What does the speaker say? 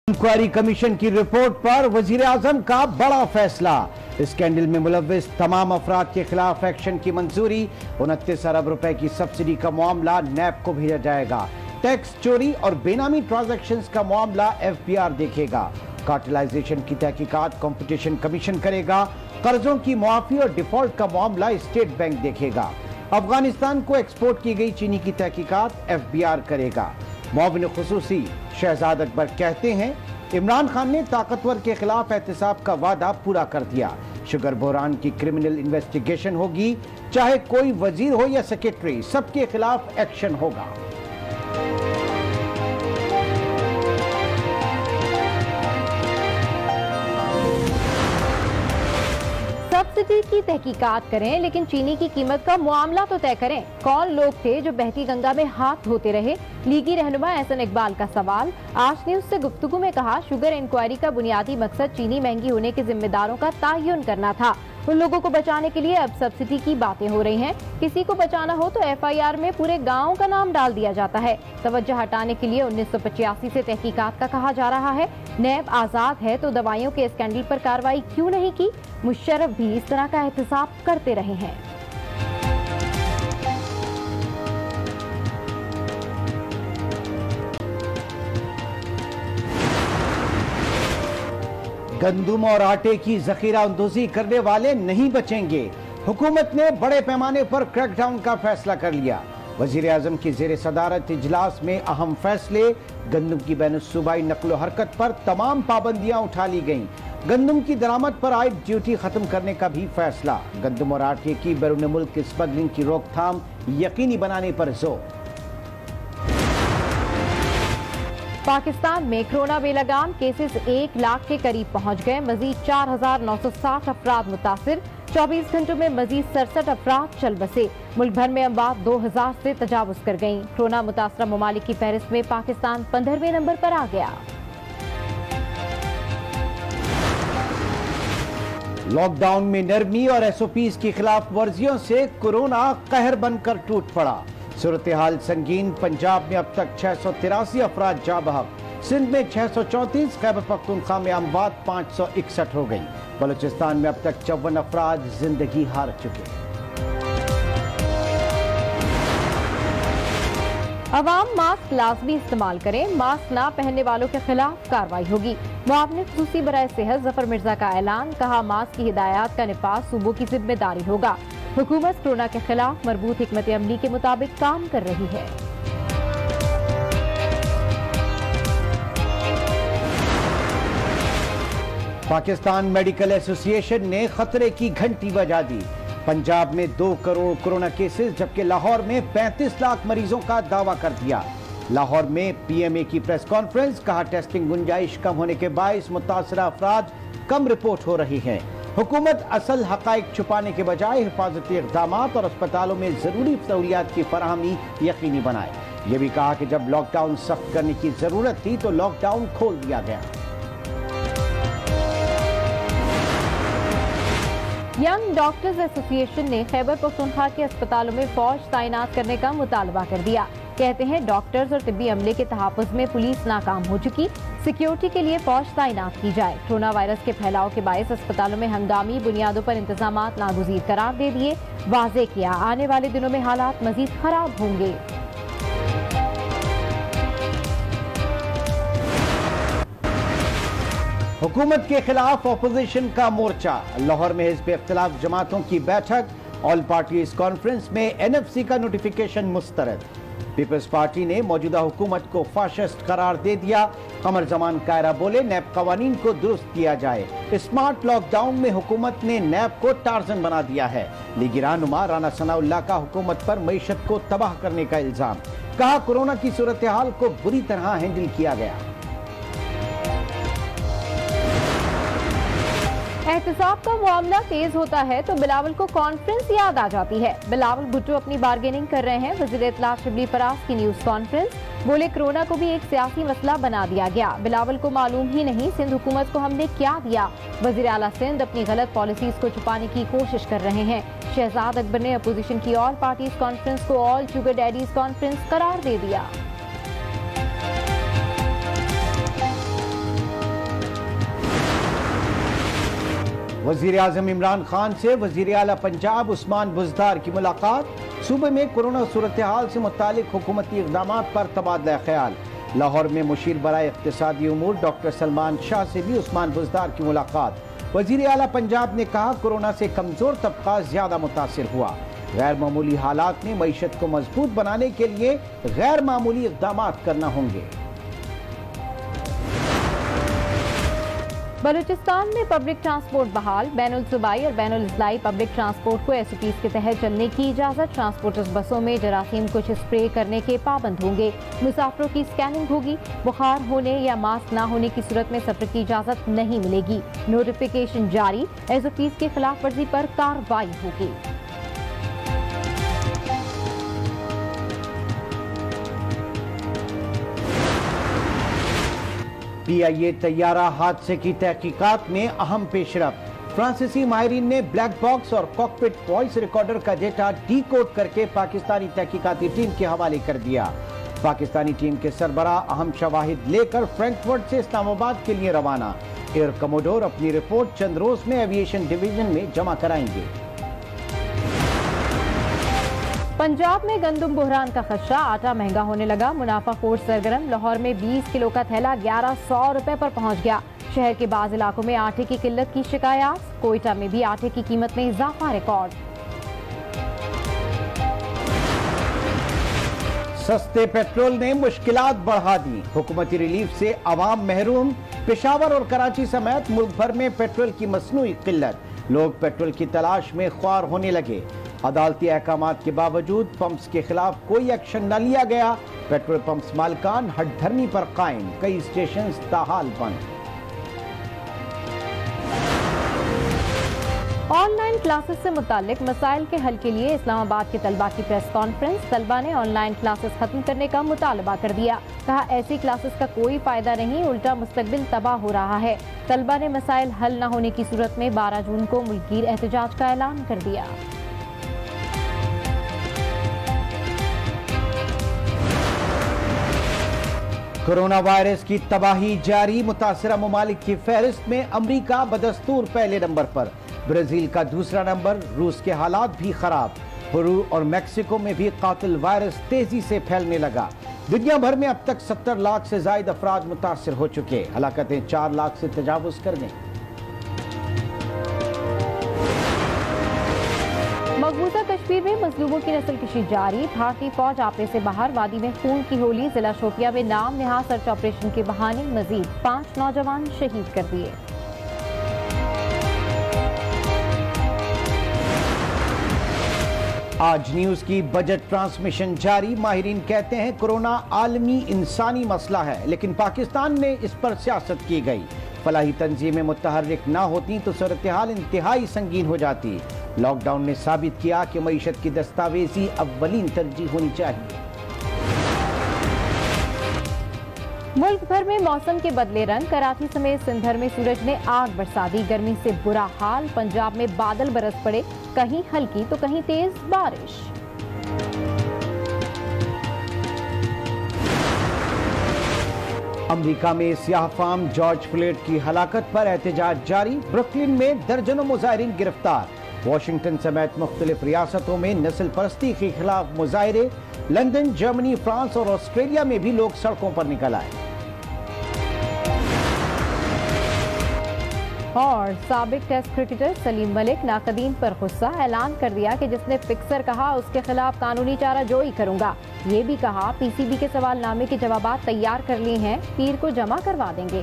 Inquiry commission की report पर वजीर आजम का बड़ा फैसला। स्कैंडल में मुलव्विस तमाम अफराद के खिलाफ एक्शन की मंजूरी। 29 अरब रुपए की सब्सिडी का मामला नैब को भेजा जाएगा। टैक्स चोरी और बेनामी ट्रांजैक्शंस का मामला एफबीआर देखेगा। कार्टेलाइजेशन की तहकीकात कंपटीशन कमीशन करेगा। कर्जों की मुआफी और डिफॉल्ट का मामला स्टेट बैंक देखेगा। अफगानिस्तान को एक्सपोर्ट की गई चीनी की तहकीकात एफबीआर करेगा। मुआविन खुसूसी शहजाद अकबर कहते हैं, इमरान खान ने ताकतवर के खिलाफ एहतिसाब का वादा पूरा कर दिया। शुगर बहरान की क्रिमिनल इन्वेस्टिगेशन होगी, चाहे कोई वजीर हो या सेक्रेटरी, सबके खिलाफ एक्शन होगा। सब्सिडी की तहकीकात करें, लेकिन चीनी की कीमत का मामला तो तय करें। कौन लोग थे जो बहती गंगा में हाथ धोते रहे? लीगी रहनुमा एहसन इकबाल का सवाल। आज न्यूज से गुफ्तगू में कहा, शुगर इंक्वायरी का बुनियादी मकसद चीनी महंगी होने के जिम्मेदारों का तायुन करना था। उन लोगों को बचाने के लिए अब सब्सिडी की बातें हो रही हैं। किसी को बचाना हो तो एफआईआर में पूरे गांव का नाम डाल दिया जाता है। तवज्जो हटाने के लिए 1985 से तहकीकात का कहा जा रहा है। नैब आजाद है तो दवाइयों के स्कैंडल पर कार्रवाई क्यों नहीं की? मुशर्रफ भी इस तरह का एहतसाब करते रहे हैं। गंदुम और आटे की जखीरा अंदोजी करने वाले नहीं बचेंगे। हुकूमत ने बड़े पैमाने पर क्रैकडाउन का फैसला कर लिया। वजीर आजम की जेर सदारत इजलास में अहम फैसले। गंदुम की बैनुस्सूबाई नकलो हरकत पर तमाम पाबंदियां उठा ली गईं। गंदुम की दरामद पर आयद ड्यूटी खत्म करने का भी फैसला। गंदुम और आटे की बैरून मुल्क स्मगलिंग की रोकथाम यकीनी बनाने पर जोर। पाकिस्तान में कोरोना बेलगाम केसेस 1 लाख के करीब पहुंच गए। मजीद 4,960 अफराद मुतासिर। 24 घंटों में मजीद 67 अफराद चल बसे। मुल्क भर में अमवात 2000 से तजावुज कर गईं। कोरोना मुतासरा ममालिक की फहरिस्त में पाकिस्तान 15वें नंबर पर आ गया। लॉकडाउन में नरमी और एसओपीज की खिलाफ वर्जियों से कोरोना कहर बनकर टूट पड़ा। सूरत हाल संगीन। पंजाब में अब तक 683 अफराद जा बहक। सिंध में 634, खैबर पख्तूनख्वा में अमवात 561 हो गई। बलूचिस्तान में अब तक 54 अफराद जिंदगी हार चुके। अवाम मास्क लाजमी इस्तेमाल करें। मास्क ना पहनने वालों के खिलाफ कार्रवाई होगी। मुआविन खुसूसी बराए सेहत जफर मिर्जा का ऐलान। कहा, मास्क की हिदायत का निफाज सूबों की जिम्मेदारी होगा। हुकूमत कोरोना के खिलाफ मरबूत हिकमत अमली के मुताबिक काम कर रही है। पाकिस्तान मेडिकल एसोसिएशन ने खतरे की घंटी बजा दी। पंजाब में 2 करोड़ कोरोना केसेस, जबकि लाहौर में 35 लाख मरीजों का दावा कर दिया। लाहौर में पीएमए की प्रेस कॉन्फ्रेंस। कहा, टेस्टिंग गुंजाइश कम होने के बायस मुतासरा अफराद कम रिपोर्ट हो रही हैं। हुकूमत असल हकाइक छुपाने के बजाय हिफाजती इक़दाम और अस्पतालों में जरूरी सहूलियात की फराहमी यकीनी बनाए। ये भी कहा कि जब लॉकडाउन सख्त करने की जरूरत थी तो लॉकडाउन खोल दिया गया। यंग डॉक्टर्स एसोसिएशन ने खैबर पख्तूनख्वा के अस्पतालों में फौज तैनात करने का मुतालबा कर दिया। कहते हैं, डॉक्टर्स और तिब्बी अमले के तहफ़्फ़ुज़ में पुलिस नाकाम हो चुकी। सिक्योरिटी के लिए फौज तैनात की जाए। कोरोना वायरस के फैलाव के बायस अस्पतालों में हंगामी बुनियादों पर इंतजामात नागुज़ीर करार दे दिए। वाज़े किया, आने वाले दिनों में हालात मजीद खराब होंगे। हुकूमत के खिलाफ अपोजिशन का मोर्चा। लाहौर में हिज़्ब इख्तिलाफ जमातों की बैठक। ऑल पार्टीज कॉन्फ्रेंस में एनएफसी का नोटिफिकेशन मुस्तरद। पीपल्स पार्टी ने मौजूदा हुकूमत को फाशिस्ट करार दे दिया। कमर जमान कायरा बोले, नैब कवानीन को दुरुस्त किया जाए। स्मार्ट लॉकडाउन में हुकूमत ने नैब को टार्जन बना दिया है। लीगी रहनुमा राना सनाउल्लाह का हुकूमत पर मईशत को तबाह करने का इल्जाम। कहा, कोरोना की सूरत हाल को बुरी तरह हैंडल किया गया। एहतसाब का मामला तेज होता है तो बिलावल को कॉन्फ्रेंस याद आ जाती है। बिलावल भुट्टो अपनी बार्गेनिंग कर रहे हैं। वज़ीर इत्तलाअ शिबली फराज की न्यूज कॉन्फ्रेंस। बोले, कोरोना को भी एक सियासी मसला बना दिया गया। बिलावल को मालूम ही नहीं सिंध हुकूमत को हमने क्या दिया। वज़ीर आला सिंध अपनी गलत पॉलिसीज को छुपाने की कोशिश कर रहे हैं। शहजाद अकबर ने अपोजिशन की ऑल पार्टीज कॉन्फ्रेंस को ऑल शुगर डैडीज कॉन्फ्रेंस करार दे दिया। वजीर आजम इमरान खान से वजीर आला पंजाब उस्मान बुज़दार की मुलाकात। सूबे में कोरोना सूरत हाल से मुतालिक हुकूमती इक़दाम पर तबादला ख्याल। लाहौर में मुशीर बराए इक़्तिसादी उमूर डॉक्टर सलमान शाह से भी उस्मान बुज़दार की मुलाकात। वजीर आला पंजाब ने कहा कोरोना से कमजोर तबका ज्यादा मुतासिर हुआ। गैर मामूली हालात में मईशत को मजबूत बनाने के लिए गैर मामूली इक़दाम करना होंगे। बलूचिस्तान में पब्लिक ट्रांसपोर्ट बहाल। बैनुल सूबाई और बैनुल इज़लाई पब्लिक ट्रांसपोर्ट को SOPs के तहत चलने की इजाज़त। ट्रांसपोर्टर्स बसों में जरासीम कुछ स्प्रे करने के पाबंद होंगे। मुसाफिरों की स्कैनिंग होगी। बुखार होने या मास्क ना होने की सूरत में सफर की इजाज़त नहीं मिलेगी। नोटिफिकेशन जारी। SOPs की खिलाफ वर्जी पर कार्रवाई होगी। PIA तैयारा हादसे की तहकीकात में अहम पेशरफ। फ्रांसीसी माहिरीन ने ब्लैक बॉक्स और कॉकपिट वॉइस रिकॉर्डर का डेटा डीकोड करके पाकिस्तानी तहकीकाती टीम के हवाले कर दिया। पाकिस्तानी टीम के सरबराह अहम शवाहिद लेकर फ्रैंकफर्ट से इस्लामाबाद के लिए रवाना। एयर कमोडोर अपनी रिपोर्ट चंद रोज में एविएशन डिवीजन में जमा कराएंगे। पंजाब में गंदम बुहरान का खदशा। आटा महंगा होने लगा। मुनाफाखोर सरगर्म। लाहौर में 20 किलो का थैला 1100 रुपए पर पहुंच गया। शहर के बाज़ इलाकों में आटे की किल्लत की शिकायत। कोयटा में भी आटे की कीमत में इजाफा रिकॉर्ड। सस्ते पेट्रोल ने मुश्किलात बढ़ा दी। हुकूमती रिलीफ से अवाम महरूम। पेशावर और कराची समेत मुल्क भर में पेट्रोल की मसनूई किल्लत। लोग पेट्रोल की तलाश में ख्वार होने लगे। अदालती अहकामात के बावजूद पंप्स के खिलाफ कोई एक्शन न लिया गया। पेट्रोल पंप्स मालिकान हटधर्मी पर कायम। कई स्टेशन ताहाल बंद। ऑनलाइन क्लासेस से मुतालिक मसाइल के हल के लिए इस्लामाबाद के तलबा की प्रेस कॉन्फ्रेंस। तलबा ने ऑनलाइन क्लासेस खत्म करने का मुतालबा कर दिया। कहा ऐसी क्लासेस का कोई फायदा नहीं, उल्टा मुस्तकबिल तबाह हो रहा है। तलबा ने मसाइल हल न होने की सूरत में 12 जून को मुल्कीर एहतजाज का ऐलान कर दिया। कोरोना वायरस की तबाही जारी। मुतासिरा ममालिक की फहरिस्त में अमरीका बदस्तूर पहले नंबर पर। ब्राजील का दूसरा नंबर। रूस के हालात भी खराब। पेरू और मैक्सिको में भी कातिल वायरस तेजी से फैलने लगा। दुनिया भर में अब तक 70 लाख से ज्यादा अफराद मुतासिर हो चुके। हलाकतें 4 लाख से तजावुज कर गईं। मकबूजा कश्मीर में मजलूमों की नस्लकशी जारी। भारतीय फौज आपे से बाहर। वादी में खून की होली। जिला शोपिया में नाम नेहा सर्च ऑपरेशन के बहाने मजीद 5 नौजवान शहीद कर दिए। आज न्यूज की बजट ट्रांसमिशन जारी। माहिरीन कहते हैं कोरोना आलमी इंसानी मसला है, लेकिन पाकिस्तान में इस पर सियासत की गई। फलाही तंजीमें मुतहर्रिक ना होती तो सूरत हाल इंतहाई संगीन हो जाती। लॉकडाउन ने साबित किया कि मईशत की दस्तावेजी अव्वलीन तरजीह होनी चाहिए। मुल्क भर में मौसम के बदले रंग। कराची समेत सिंध भर में सूरज ने आग बरसा दी। गर्मी से बुरा हाल। पंजाब में बादल बरस पड़े, कहीं हल्की तो कहीं तेज बारिश। अमेरिका में सियाह फाम जॉर्ज फ्लोयड की हलाकत पर एहतजाज जारी। ब्रुकलिन में दर्जनों मुजाहिरीन गिरफ्तार। वाशिंगटन समेत मुख्तलिफ रियासतों में नस्ल परस्ती के खिलाफ मुजाहिरे। लंदन, जर्मनी, फ्रांस और ऑस्ट्रेलिया में भी लोग सड़कों पर निकल आए। और साबिक टेस्ट क्रिकेटर सलीम मलिक नाकदीन पर गुस्सा। ऐलान कर दिया कि जिसने फिक्सर कहा उसके खिलाफ कानूनी चाराजोई करूंगा। ये भी कहा PCB के सवालनामे के जवाबात तैयार कर लिए हैं, पीर को जमा करवा देंगे।